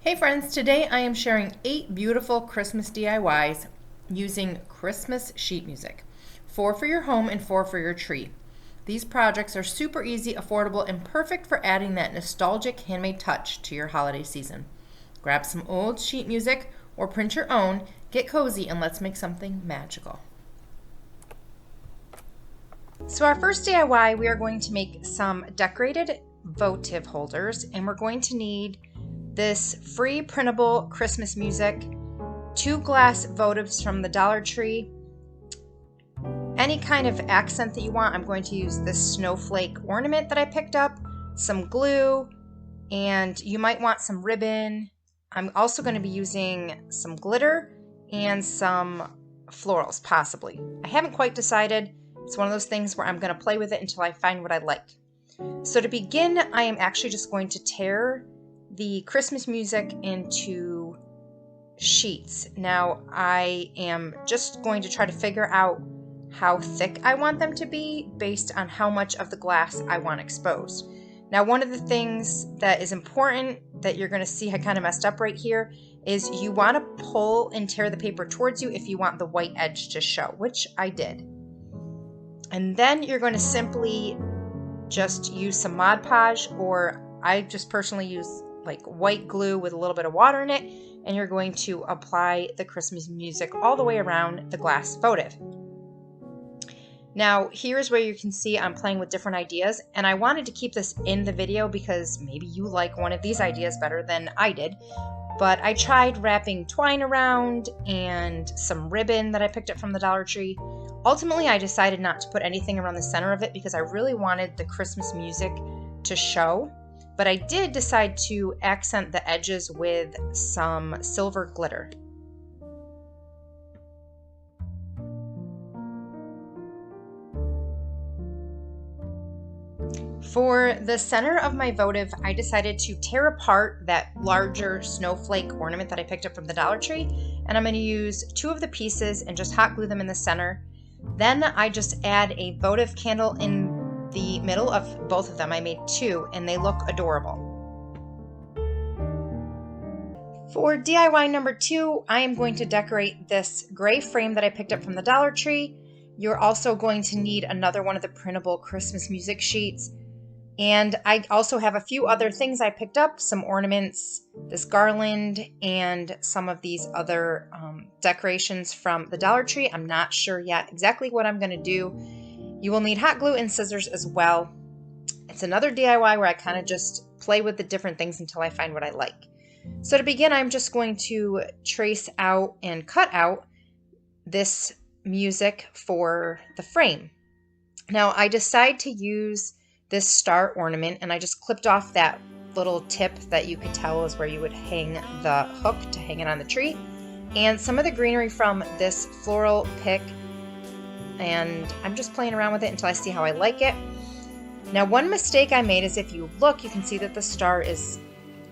Hey friends, today I am sharing 8 beautiful Christmas DIYs using Christmas sheet music. 4 for your home and 4 for your tree. These projects are super easy, affordable, and perfect for adding that nostalgic handmade touch to your holiday season. Grab some old sheet music or print your own, get cozy, and let's make something magical. So our first DIY, we are going to make some decorated votive holders, and we're going to need this free printable Christmas music, 2 glass votives from the Dollar Tree, any kind of accent that you want. I'm going to use this snowflake ornament that I picked up, some glue, and you might want some ribbon. I'm also going to be using some glitter and some florals, possibly. I haven't quite decided. It's one of those things where I'm going to play with it until I find what I like. So to begin, I am actually just going to tear the Christmas music into sheets. Now I am just going to try to figure out how thick I want them to be based on how much of the glass I want exposed. Now one of the things that is important that you're going to see I kind of messed up right here is you want to pull and tear the paper towards you if you want the white edge to show, which I did. And then you're going to simply just use some Mod Podge, or I just personally use like white glue with a little bit of water in it, and you're going to apply the Christmas music all the way around the glass votive. Now here's where you can see I'm playing with different ideas, and I wanted to keep this in the video because maybe you like one of these ideas better than I did, but I tried wrapping twine around and some ribbon that I picked up from the Dollar Tree. Ultimately I decided not to put anything around the center of it because I really wanted the Christmas music to show. But I did decide to accent the edges with some silver glitter. For the center of my votive, I decided to tear apart that larger snowflake ornament that I picked up from the Dollar Tree, and I'm going to use 2 of the pieces and just hot glue them in the center. Then I just add a votive candle in the middle of both of them. I made 2 and they look adorable. For DIY number 2, I am going to decorate this gray frame that I picked up from the Dollar Tree. You're also going to need another one of the printable Christmas music sheets. And I also have a few other things I picked up, some ornaments, this garland, and some of these other decorations from the Dollar Tree. I'm not sure yet exactly what I'm going to do. You will need hot glue and scissors as well. It's another DIY where I kind of just play with the different things until I find what I like. So to begin, I'm just going to trace out and cut out this music for the frame. Now I decide to use this star ornament, and I just clipped off that little tip that you could tell is where you would hang the hook to hang it on the tree, and some of the greenery from this floral pick, and I'm just playing around with it until I see how I like it. Now one mistake I made is if you look, you can see that the star is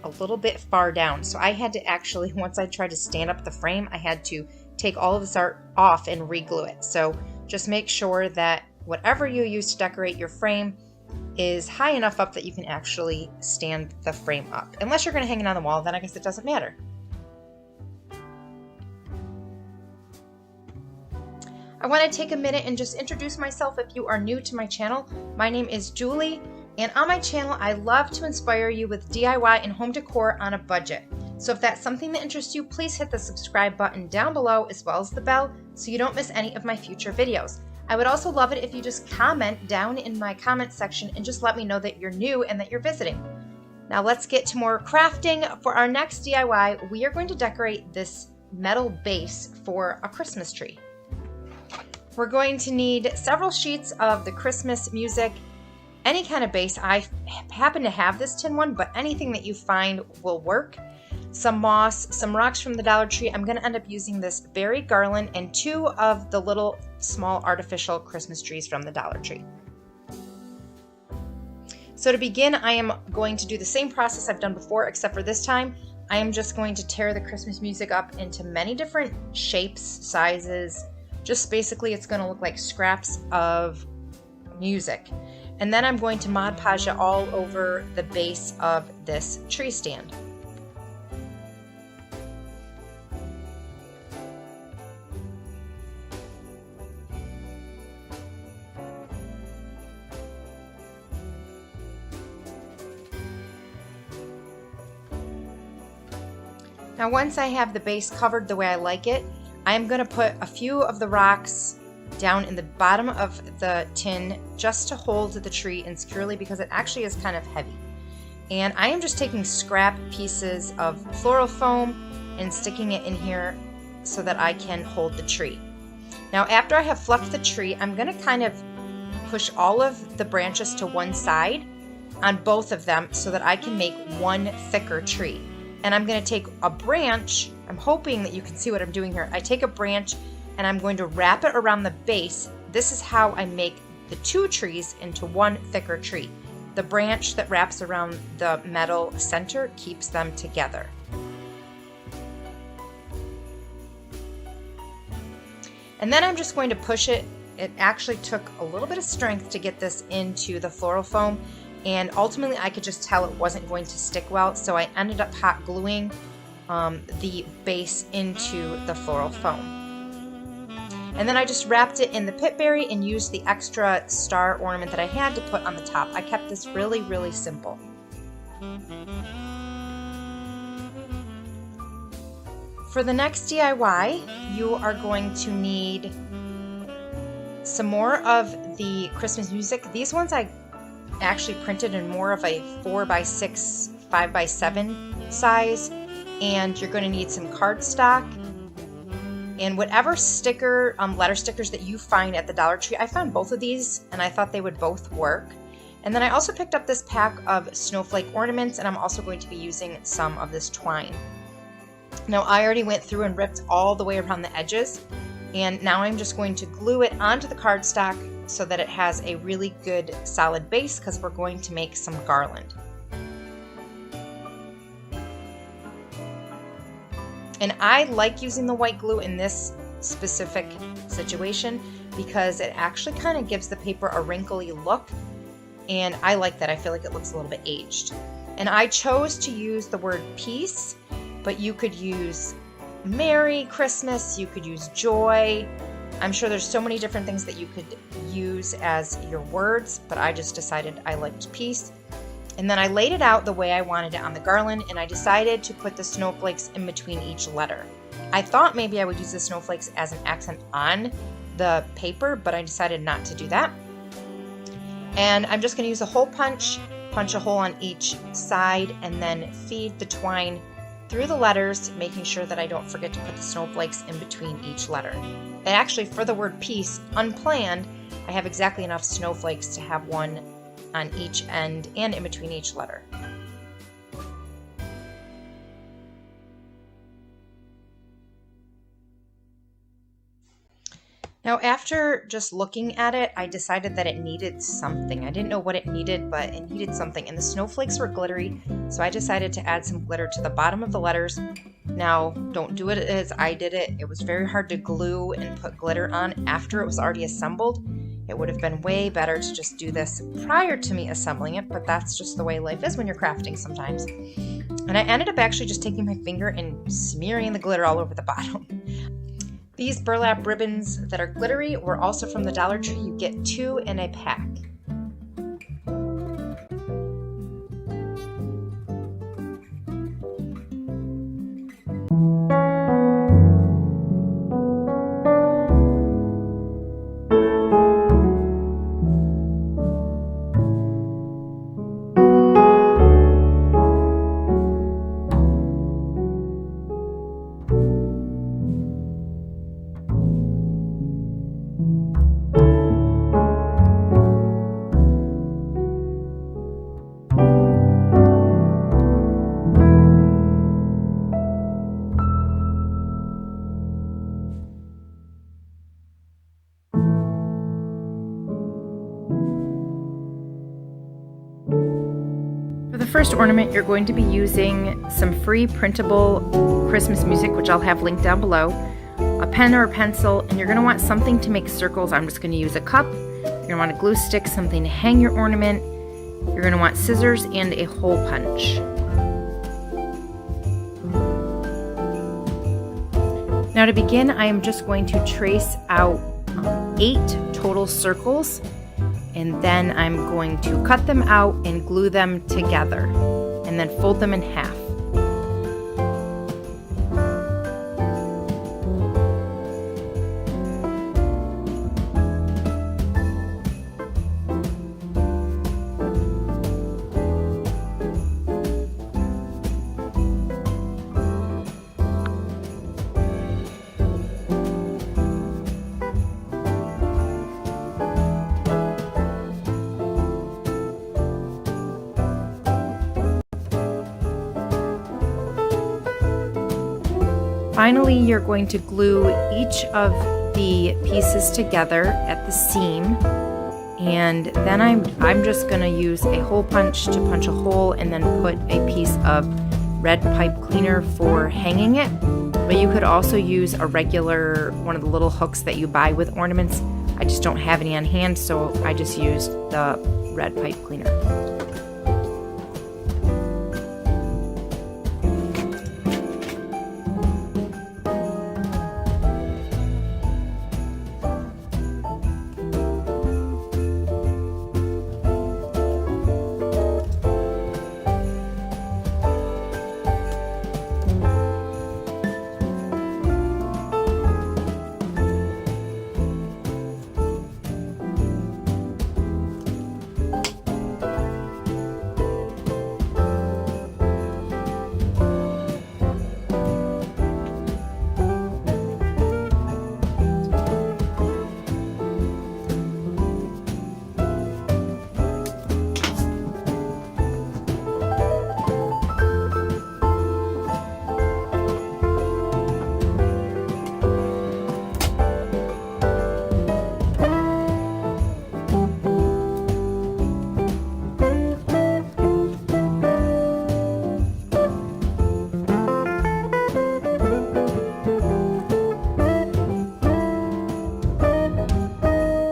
a little bit far down, so I had to actually, once I tried to stand up the frame, I had to take all of this art off and re-glue it. So just make sure that whatever you use to decorate your frame is high enough up that you can actually stand the frame up. Unless you're going to hang it on the wall, then I guess it doesn't matter. I want to take a minute and just introduce myself if you are new to my channel. My name is Julie, and on my channel I love to inspire you with DIY and home decor on a budget. So if that's something that interests you, please hit the subscribe button down below as well as the bell so you don't miss any of my future videos. I would also love it if you just comment down in my comment section and just let me know that you're new and that you're visiting. Now let's get to more crafting. For our next DIY, we are going to decorate this metal base for a Christmas tree. We're going to need several sheets of the Christmas music, any kind of base. I happen to have this tin one, but anything that you find will work. Some moss, some rocks from the Dollar Tree. I'm going to end up using this berry garland and 2 of the little small artificial Christmas trees from the Dollar Tree. So to begin, I am going to do the same process I've done before, except for this time, I am just going to tear the Christmas music up into many different shapes, sizes. Just basically it's going to look like scraps of music. And then I'm going to Mod Podge it all over the base of this tree stand. Now once I have the base covered the way I like it, I'm going to put a few of the rocks down in the bottom of the tin just to hold the tree in securely because it actually is kind of heavy. And I am just taking scrap pieces of floral foam and sticking it in here so that I can hold the tree. Now after I have fluffed the tree, I'm going to kind of push all of the branches to one side on both of them so that I can make one thicker tree. And I'm going to take a branch, I'm hoping that you can see what I'm doing here. I take a branch and I'm going to wrap it around the base. This is how I make the two trees into one thicker tree. The branch that wraps around the metal center keeps them together. And then I'm just going to push it. It actually took a little bit of strength to get this into the floral foam, and ultimately I could just tell it wasn't going to stick well, so I ended up hot gluing the base into the floral foam. And then I just wrapped it in the pitberry and used the extra star ornament that I had to put on the top. I kept this really, really simple. For the next DIY, you are going to need some more of the Christmas music. These ones I actually printed in more of a 4x6, 5x7 size, and you're going to need some cardstock and whatever sticker, letter stickers that you find at the Dollar Tree. I found both of these and I thought they would both work. And then I also picked up this pack of snowflake ornaments, and I'm also going to be using some of this twine. Now I already went through and ripped all the way around the edges, and now I'm just going to glue it onto the cardstock so that it has a really good solid base because we're going to make some garland. And I like using the white glue in this specific situation because it actually kind of gives the paper a wrinkly look, and I like that. I feel like it looks a little bit aged. And I chose to use the word peace, but you could use Merry Christmas, you could use joy. I'm sure there's so many different things that you could use as your words, but I just decided I liked peace. And then I laid it out the way I wanted it on the garland, and I decided to put the snowflakes in between each letter. I thought maybe I would use the snowflakes as an accent on the paper, but I decided not to do that. And I'm just going to use a hole punch a hole on each side, and then feed the twine through the letters, making sure that I don't forget to put the snowflakes in between each letter. And actually, for the word peace, unplanned, I have exactly enough snowflakes to have one on each end and in between each letter. Now after just looking at it, I decided that it needed something. I didn't know what it needed, but it needed something. And the snowflakes were glittery, so I decided to add some glitter to the bottom of the letters. Now, don't do it as I did it. It was very hard to glue and put glitter on after it was already assembled. It would have been way better to just do this prior to me assembling it, but that's just the way life is when you're crafting sometimes. And I ended up actually just taking my finger and smearing the glitter all over the bottom. These burlap ribbons that are glittery were also from the Dollar Tree. You get 2 in a pack. First ornament, you're going to be using some free printable Christmas music, which I'll have linked down below, a pen or a pencil, and you're going to want something to make circles. I'm just going to use a cup. You're going to want a glue stick, something to hang your ornament. You're going to want scissors and a hole punch. Now to begin, I am just going to trace out 8 total circles, and then I'm going to cut them out and glue them together and then fold them in half. Finally, you're going to glue each of the pieces together at the seam, and then I'm just going to use a hole punch to punch a hole and then put a piece of red pipe cleaner for hanging it. But you could also use a regular one of the little hooks that you buy with ornaments. I just don't have any on hand, so I just used the red pipe cleaner.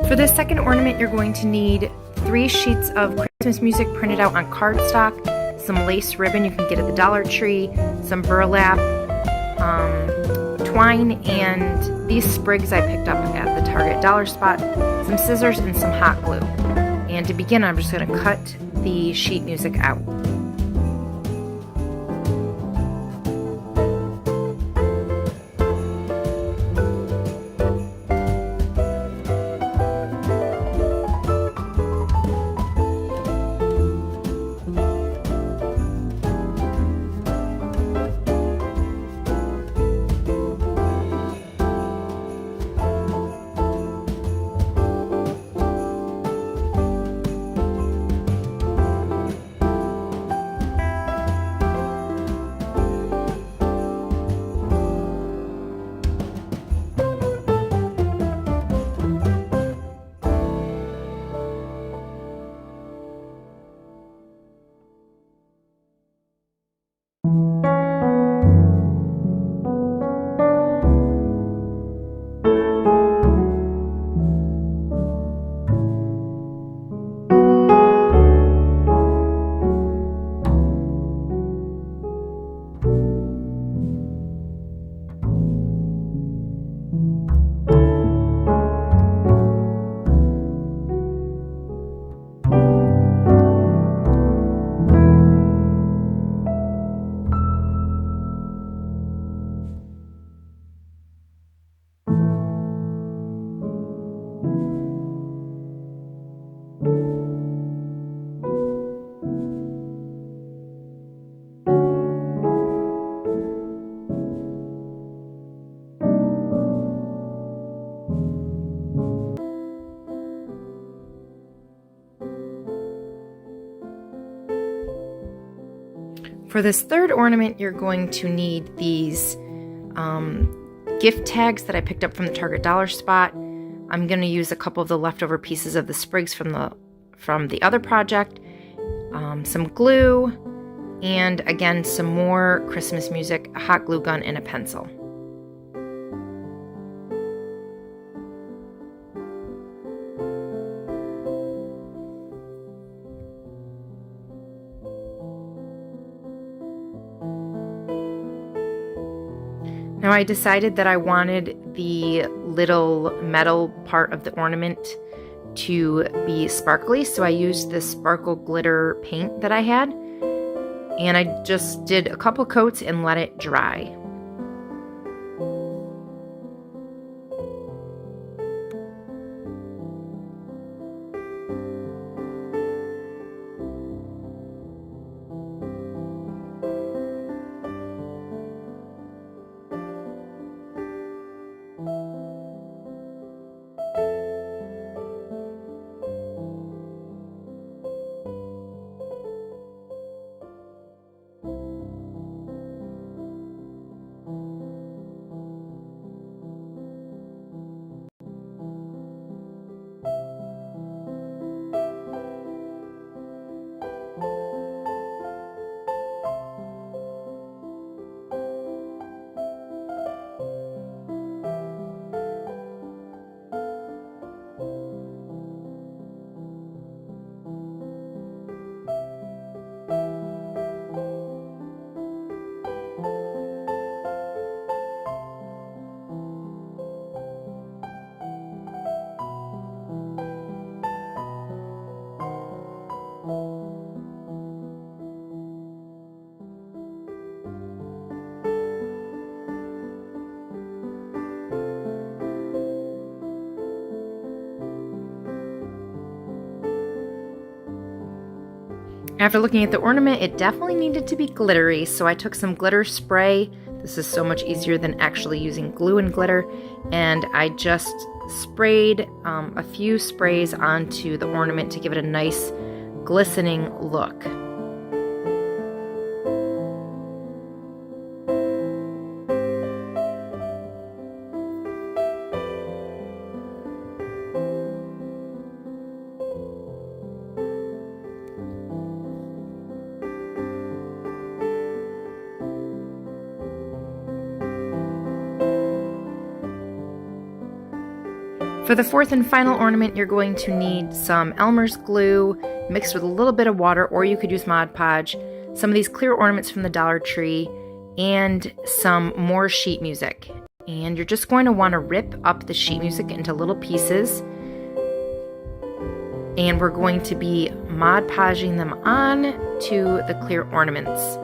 For this second ornament, you're going to need 3 sheets of Christmas music printed out on cardstock, some lace ribbon you can get at the Dollar Tree, some burlap, twine, and these sprigs I picked up at the Target dollar spot, some scissors, and some hot glue. And to begin, I'm just going to cut the sheet music out. For this third ornament, you're going to need these gift tags that I picked up from the Target dollar spot. I'm going to use a couple of the leftover pieces of the sprigs from the other project, some glue, and again some more Christmas music, a hot glue gun, and a pencil. Now I decided that I wanted the little metal part of the ornament to be sparkly, so I used this sparkle glitter paint that I had, and I just did a couple coats and let it dry. After looking at the ornament, it definitely needed to be glittery, so I took some glitter spray. This is so much easier than actually using glue and glitter, and I just sprayed a few sprays onto the ornament to give it a nice glistening look. For the fourth and final ornament, you're going to need some Elmer's glue mixed with a little bit of water, or you could use Mod Podge, some of these clear ornaments from the Dollar Tree, and some more sheet music. And you're just going to want to rip up the sheet music into little pieces. And we're going to be Mod Podging them on to the clear ornaments.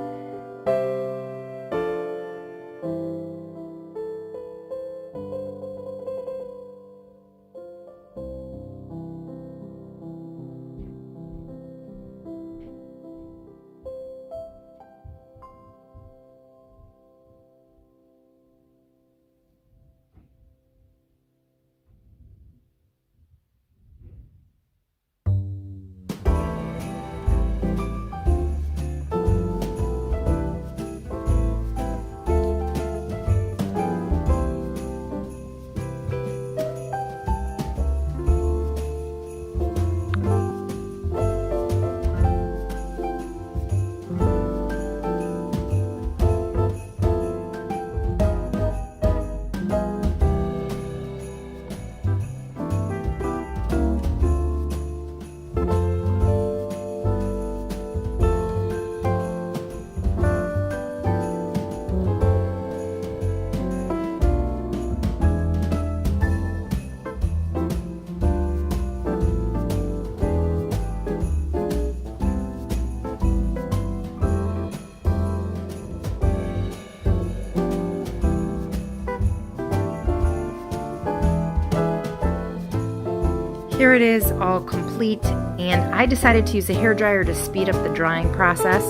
Here it is, all complete, and I decided to use a hairdryer to speed up the drying process.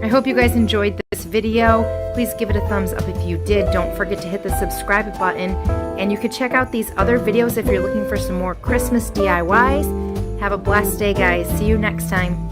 I hope you guys enjoyed this video. Please give it a thumbs up if you did. Don't forget to hit the subscribe button, and you can check out these other videos if you're looking for some more Christmas DIYs. Have a blessed day, guys. See you next time.